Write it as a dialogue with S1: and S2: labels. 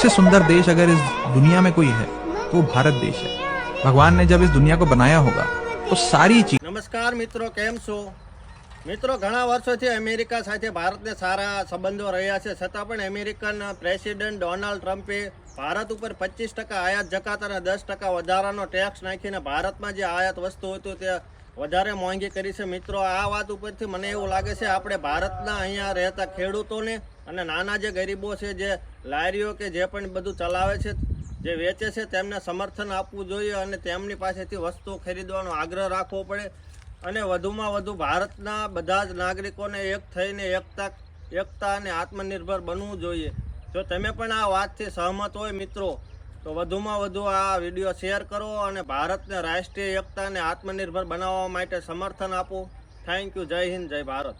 S1: सबसे सुंदर देश अगर इस दुनिया में कोई है तो वो भारत देश है। भगवान ने जब इस दुनिया को बनाया होगा तो सारी चीज।
S2: नमस्कार मित्रों, केम छो मित्रों? घણા વર્ષોથી અમેરિકા સાથે ભારતને સારા સંબંધો રહ્યા છે, છતાં પણ અમેરિકન પ્રેસિડેન્ટ ડોનાલ્ડ ટ્રમ્પે ભારત ઉપર 25% આયાત જકાત અને 10% વધારાનો ટેક્સ નાખીને ભારતમાં જે આયાત વસ્તુ હતી તે વધારે મોંઘી કરી છે। મિત્રો, આ વાત ઉપરથી મને એવું લાગે છે આપણે ભારતના અહીંયા રહેતા ખેડૂતોને અને નાના જે ગરીબો છે, જે લારીઓ કે જે પણ બધું ચલાવે છે, જે વેચે છે, તેમને સમર્થન આપવું જોઈએ અને તેમની પાસેથી વસ્તુ ખરીદવાનો આગ્રહ રાખવો પડે અને વધુમાં વધુ ભારતના બધા જ નાગરિકોને એક થઈને એકતા અને આત્મનિર્ભર બનવું જોઈએ। જો તમે પણ આ વાતથી સહમત હોય મિત્રો તો વધુમાં વધુ આ વિડીયો શેર કરો અને ભારતને રાષ્ટ્રીય એકતા અને આત્મનિર્ભર બનાવવા માટે સમર્થન આપો। Thank you. જય હિન્દ, જય ભારત।